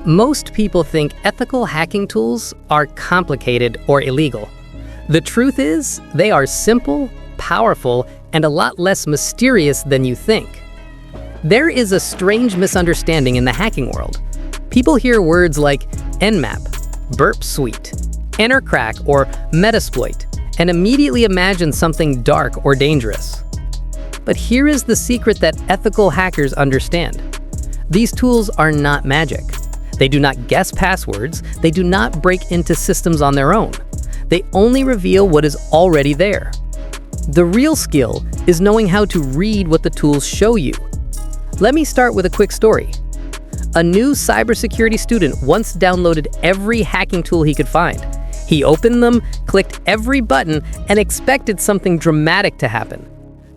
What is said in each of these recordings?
Most people think ethical hacking tools are complicated or illegal. The truth is, they are simple, powerful, and a lot less mysterious than you think. There is a strange misunderstanding in the hacking world. People hear words like Nmap, Burp Suite, Aircrack, or Metasploit, and immediately imagine something dark or dangerous. But here is the secret that ethical hackers understand. These tools are not magic. They do not guess passwords. They do not break into systems on their own. They only reveal what is already there. The real skill is knowing how to read what the tools show you. Let me start with a quick story. A new cybersecurity student once downloaded every hacking tool he could find. He opened them, clicked every button, and expected something dramatic to happen.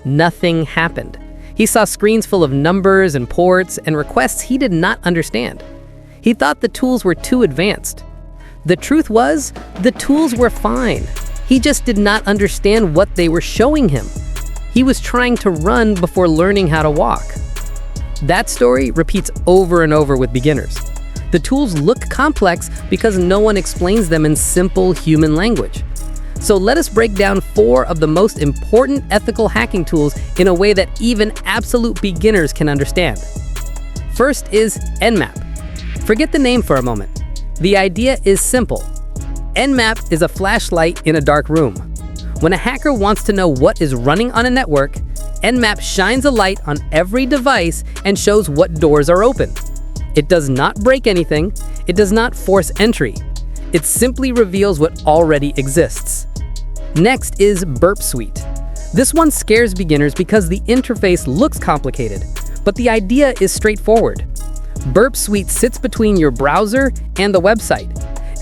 Nothing happened. He saw screens full of numbers and ports and requests he did not understand. He thought the tools were too advanced. The truth was, the tools were fine. He just did not understand what they were showing him. He was trying to run before learning how to walk. That story repeats over and over with beginners. The tools look complex because no one explains them in simple human language. So let us break down 4 of the most important ethical hacking tools in a way that even absolute beginners can understand. First is Nmap. Forget the name for a moment. The idea is simple. Nmap is a flashlight in a dark room. When a hacker wants to know what is running on a network, Nmap shines a light on every device and shows what doors are open. It does not break anything. It does not force entry. It simply reveals what already exists. Next is Burp Suite. This one scares beginners because the interface looks complicated, but the idea is straightforward. Burp Suite sits between your browser and the website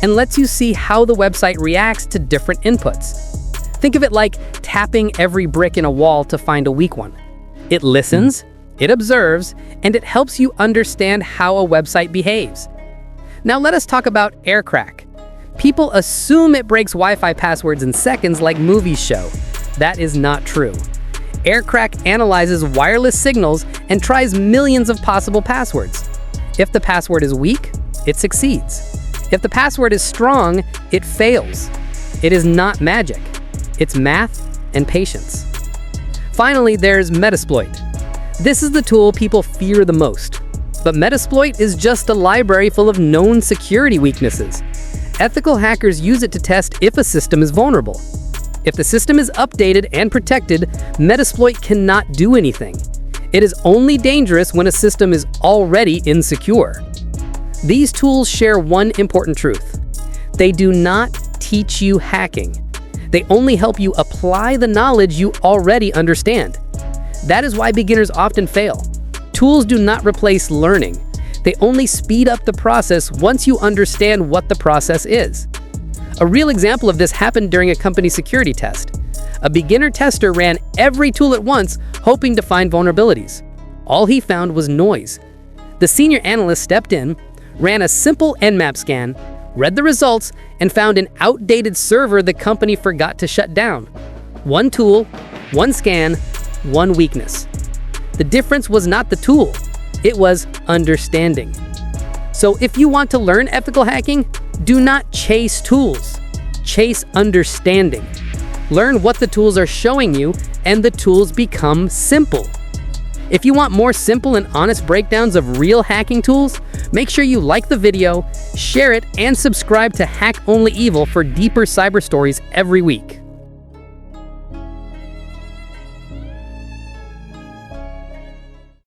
and lets you see how the website reacts to different inputs. Think of it like tapping every brick in a wall to find a weak one. It listens, it observes, and it helps you understand how a website behaves. Now let us talk about Aircrack. People assume it breaks Wi-Fi passwords in seconds like movies show. That is not true. Aircrack analyzes wireless signals and tries millions of possible passwords. If the password is weak, it succeeds. If the password is strong, it fails. It is not magic. It's math and patience. Finally, there's Metasploit. This is the tool people fear the most. But Metasploit is just a library full of known security weaknesses. Ethical hackers use it to test if a system is vulnerable. If the system is updated and protected, Metasploit cannot do anything. It is only dangerous when a system is already insecure. These tools share one important truth. They do not teach you hacking. They only help you apply the knowledge you already understand. That is why beginners often fail. Tools do not replace learning. They only speed up the process once you understand what the process is. A real example of this happened during a company security test. A beginner tester ran every tool at once, hoping to find vulnerabilities. All he found was noise. The senior analyst stepped in, ran a simple Nmap scan, read the results, and found an outdated server the company forgot to shut down. One tool, one scan, one weakness. The difference was not the tool, it was understanding. So if you want to learn ethical hacking, do not chase tools, chase understanding. Learn what the tools are showing you, and the tools become simple. If you want more simple and honest breakdowns of real hacking tools, make sure you like the video, share it, and subscribe to Hack Only Evil for deeper cyber stories every week.